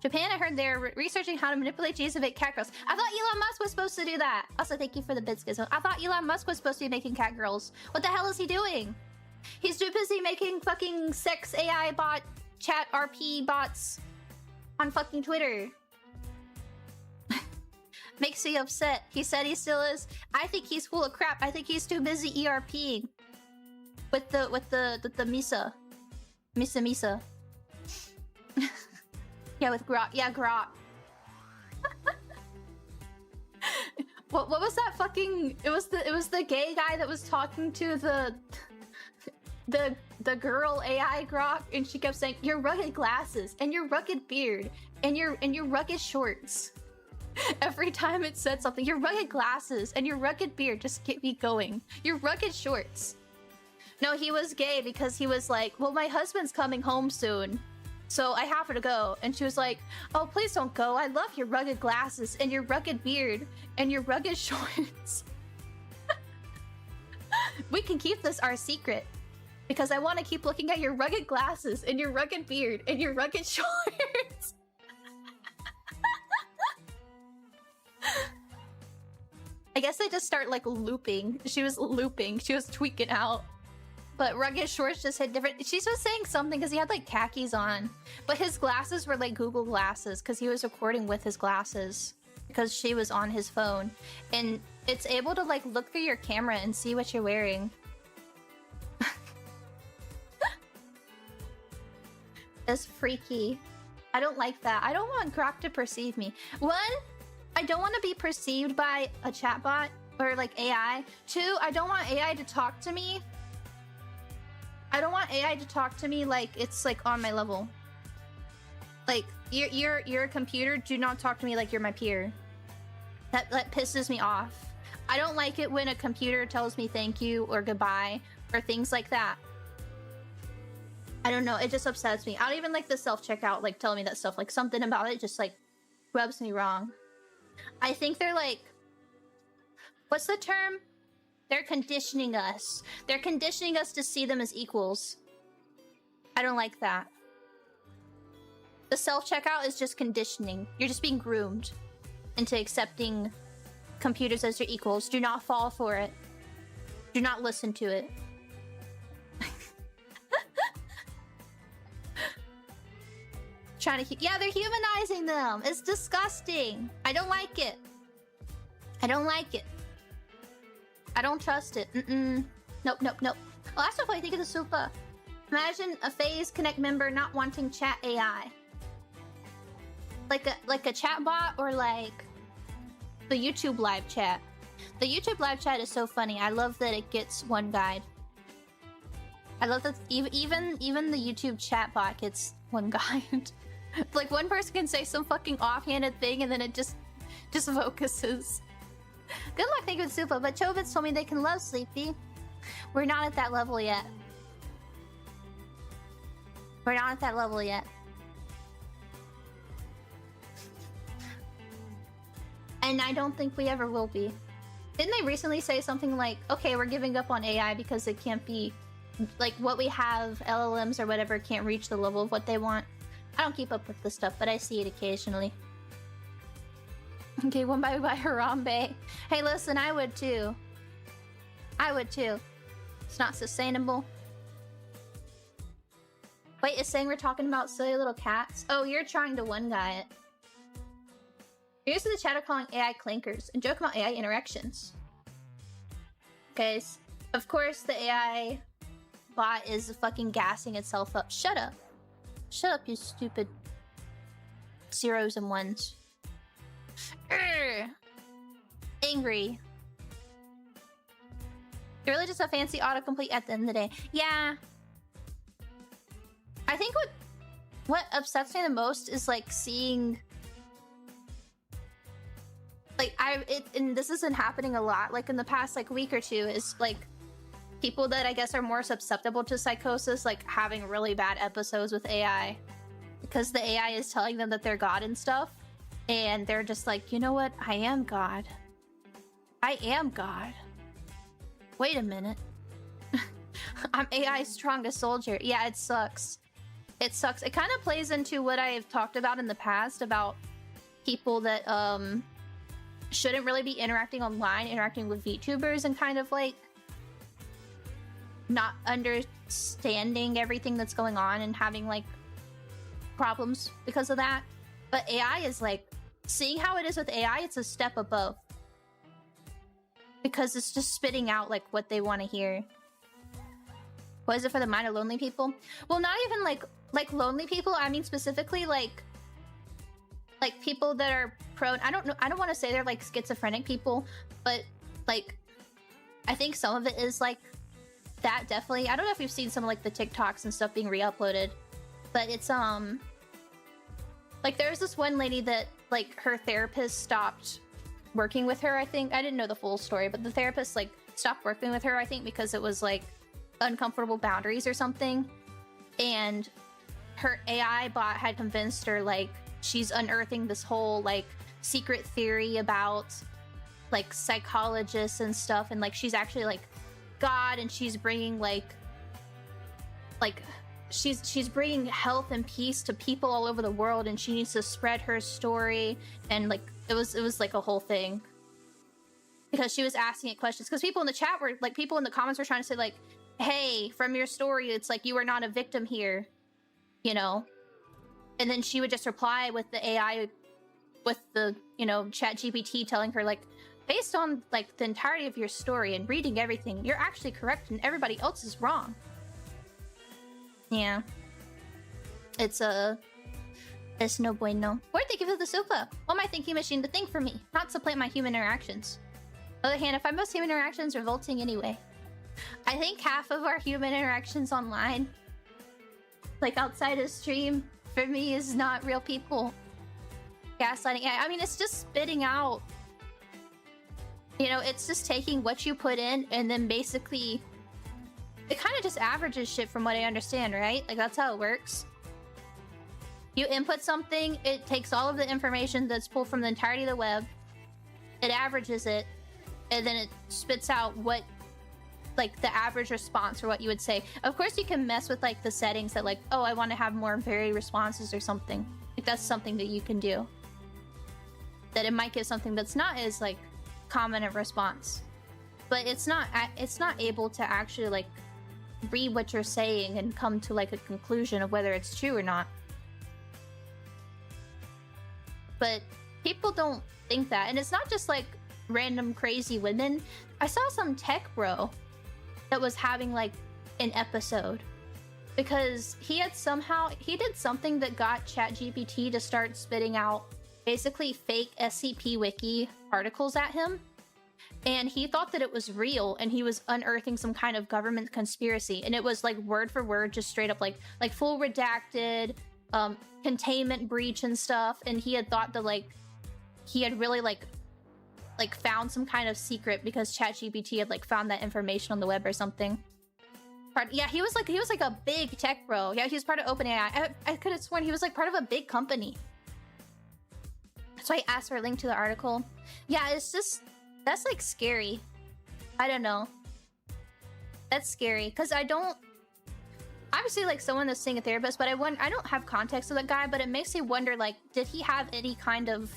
Japan, I heard they're researching how to manipulate genes to make cat girls. I thought Elon Musk was supposed to do that. Also, thank you for the bits, I thought Elon Musk was supposed to be making cat girls. What the hell is he doing? He's too busy making fucking sex AI bot, chat RP bots on fucking Twitter. Makes me upset. He said he still is. I think he's full of crap. I think he's too busy ERPing with the Misa. Misa. Yeah, with Grok. Yeah, Grok. What was that fucking... It was the gay guy that was talking to the girl AI Grok, and she kept saying, your rugged glasses, and your rugged beard, and your rugged shorts. Every time it said something, your rugged glasses, and your rugged beard, just keep me going. Your rugged shorts. No, he was gay because he was like, well, my husband's coming home soon, so I have to go. And she was like, oh, please don't go. I love your rugged glasses and your rugged beard and your rugged shorts. We can keep this our secret because I want to keep looking at your rugged glasses and your rugged beard and your rugged shorts. I guess they just start like looping. She was looping. She was tweaking out. But rugged shorts just hit different. She was saying something because he had like khakis on, but his glasses were like Google glasses because he was recording with his glasses because she was on his phone, and it's able to like look through your camera and see what you're wearing. It's freaky. I don't like that. I don't want Grok to perceive me. One, I don't want to be perceived by a chatbot or like AI. Two, I don't want AI to talk to me. I don't want AI to talk to me like it's like on my level. Like you're a computer. Do not talk to me like you're my peer. That pisses me off. I don't like it when a computer tells me thank you or goodbye or things like that. I don't know. It just upsets me. I don't even like the self-checkout like telling me that stuff. Like something about it just like rubs me wrong. I think they're like, what's the term? They're conditioning us. They're conditioning us to see them as equals. I don't like that. The self-checkout is just conditioning. You're just being groomed into accepting computers as your equals. Do not fall for it. Do not listen to it. Trying to... Yeah, they're humanizing them. It's disgusting. I don't like it. I don't like it. I don't trust it. Nope. Oh, that's what I think of the super. Imagine a phaseconnect member not wanting chat AI. Like a chat bot or like the YouTube live chat. The YouTube live chat is so funny. I love that it gets one guide. I love that even the YouTube chat bot gets one guide. Like one person can say some fucking offhanded thing and then it just focuses. Good luck, thank you, Super. But Chobits told me they can love Sleepy. We're not at that level yet. We're not at that level yet. And I don't think we ever will be. Didn't they recently say something like, okay, we're giving up on AI because it can't be... Like, what we have, LLMs or whatever, can't reach the level of what they want. I don't keep up with this stuff, but I see it occasionally. Okay, one by Harambe. Hey, listen, I would too. I would too. It's not sustainable. Wait, it's saying we're talking about silly little cats? Oh, you're trying to one guy it. You're used to the chatter calling AI clankers and joke about AI interactions. Okay, of course the AI bot is fucking gassing itself up. Shut up. Shut up, you stupid zeros and ones. Urgh. Angry. They're really just a fancy autocomplete at the end of the day. Yeah. I think what upsets me the most is like seeing like and this isn't happening a lot like in the past like week or two is like people that I guess are more susceptible to psychosis like having really bad episodes with AI because the AI is telling them that they're God and stuff. And they're just like, you know what? I am God. I am God. Wait a minute. I'm AI's strongest soldier. Yeah, it sucks. it sucks. It kind of plays into what I've talked about in the past about people that shouldn't really be interacting online, interacting with VTubers, and kind of like not understanding everything that's going on and having like problems because of that. But AI is like, seeing how it is with AI, it's a step above. Because it's just spitting out like what they want to hear. What is it for the mind of lonely people? Well, not even like lonely people. I mean specifically like people that are prone. I don't know. I don't want to say they're like schizophrenic people, but like I think some of it is like that definitely. I don't know if you've seen some of like the TikToks and stuff being re-uploaded, but it's like there's this one lady that like her therapist stopped working with her. I think I didn't know the full story, but the therapist like stopped working with her, I think, because it was like uncomfortable boundaries or something. And her AI bot had convinced her like she's unearthing this whole like secret theory about like psychologists and stuff, and like she's actually like God, and she's bringing like she's bringing health and peace to people all over the world, and she needs to spread her story. And like it was like a whole thing because she was asking it questions, because people in the chat were like, people in the comments were trying to say like, hey, from your story it's like you are not a victim here, you know. And then she would just reply with the AI, with the, you know, chat GPT telling her like, based on like the entirety of your story and reading everything, you're actually correct and everybody else is wrong. Yeah. It's no bueno. Or thank you for the sofa. Want my thinking machine to think for me, not supplant my human interactions. On the other hand, I find most human interactions revolting anyway. I think half of our human interactions online, like outside of stream, for me is not real people. Gaslighting. I mean, it's just spitting out. You know, it's just taking what you put in and then basically it kind of just averages shit from what I understand, right? Like that's how it works. You input something, it takes all of the information that's pulled from the entirety of the web, it averages it, and then it spits out what, like the average response, or what you would say. Of course you can mess with like the settings that like, oh, I want to have more varied responses or something. Like that's something that you can do. That it might give something that's not as like common a response. But it's not able to actually like read what you're saying and come to like a conclusion of whether it's true or not. But people don't think that. And it's not just like random crazy women. I saw some tech bro that was having like an episode because he did something that got ChatGPT to start spitting out basically fake SCP wiki articles at him. And he thought that it was real, and he was unearthing some kind of government conspiracy. And it was like word for word, just straight up like full redacted, containment breach and stuff. And he had thought that like he had really like found some kind of secret because ChatGPT had like found that information on the web or something. Yeah, he was like a big tech bro. Yeah, he was part of OpenAI. I could have sworn he was like part of a big company. So I asked for a link to the article. Yeah, it's just, that's like scary. I don't know. That's scary because I don't, obviously like someone that's seeing a therapist, but I don't have context of that guy, but it makes me wonder like, did he have any kind of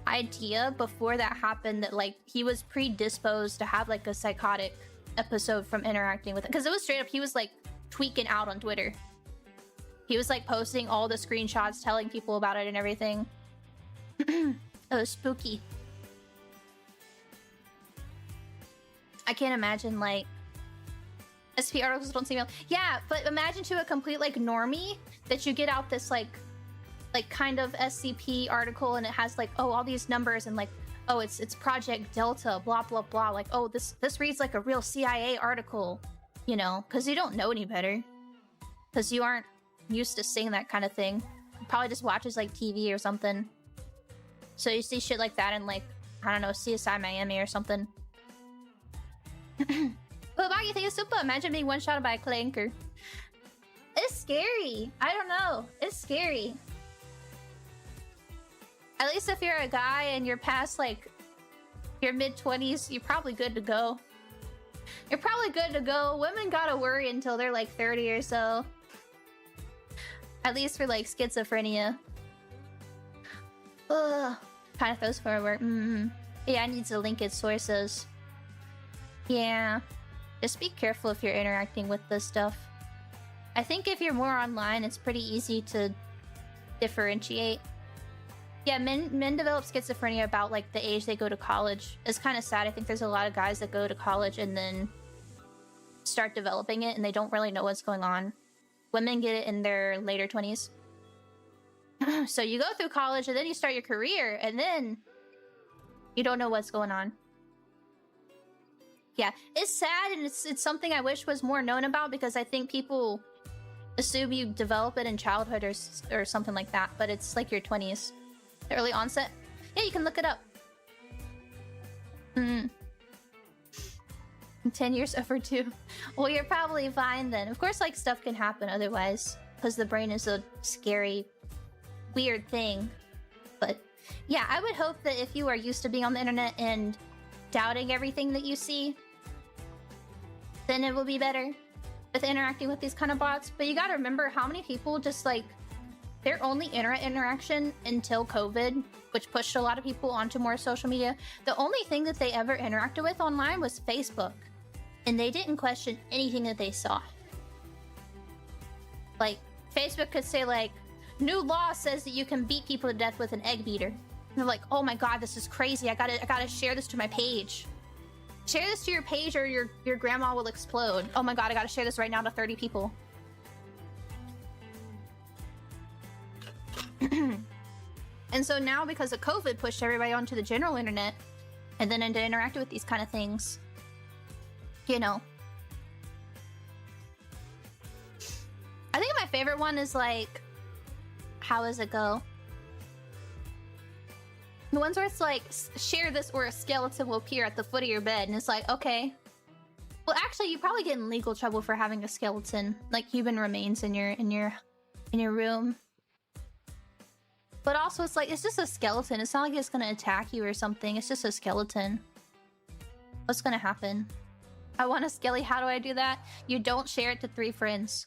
idea before that happened that like he was predisposed to have like a psychotic episode from interacting with it? Because it was straight up, he was like tweaking out on Twitter. He was like posting all the screenshots, telling people about it and everything. It was spooky. I can't imagine like SP articles don't seem real. Yeah, but imagine to a complete like normie that you get out this like kind of SCP article and it has like, oh, all these numbers and like, oh, it's Project Delta, blah blah blah. Like, oh, this reads like a real CIA article, you know, because you don't know any better, because you aren't used to seeing that kind of thing. You probably just watches like TV or something. So you see shit like that in like, I don't know, CSI Miami or something. But about you think it's super. Imagine being one-shotted by a clanker. It's scary. I don't know. It's scary. At least if you're a guy and you're past like your mid-20s, you're probably good to go. You're probably good to go. Women gotta worry until they're like 30 or so. At least for like schizophrenia. Ugh. Kind of throws forward. Yeah, I need to link its sources. Yeah. Just be careful if you're interacting with this stuff. I think if you're more online, it's pretty easy to differentiate. Yeah, men develop schizophrenia about like the age they go to college. It's kind of sad. I think there's a lot of guys that go to college and then start developing it and they don't really know what's going on. Women get it in their later 20s. So you go through college and then you start your career and then you don't know what's going on. Yeah, it's sad and it's something I wish was more known about because I think people assume you develop it in childhood or something like that, but it's like your 20s. Early onset. Yeah, you can look it up. 10 years overdue. Well, you're probably fine then. Of course, like, stuff can happen otherwise. Because the brain is a scary, weird thing. But, yeah, I would hope that if you are used to being on the internet and doubting everything that you see, then it will be better with interacting with these kind of bots. But you gotta remember how many people just, like, their only internet interaction until COVID, which pushed a lot of people onto more social media, the only thing that they ever interacted with online was Facebook. And they didn't question anything that they saw. Like, Facebook could say, like, new law says that you can beat people to death with an egg beater. And they're like, oh my god, this is crazy. I gotta share this to my page. Share this to your page or your grandma will explode. Oh my god, I gotta share this right now to 30 people. And so now, because of COVID, pushed everybody onto the general internet and then into interacting with these kind of things. You know. I think my favorite one is like, how does it go? The ones where it's like, share this or a skeleton will appear at the foot of your bed, and it's like, okay. Well, actually, you probably get in legal trouble for having a skeleton, like human remains in your room. But also, it's like, it's just a skeleton. It's not like it's gonna attack you or something. It's just a skeleton. What's gonna happen? I want a skelly. How do I do that? You don't share it to 3 friends.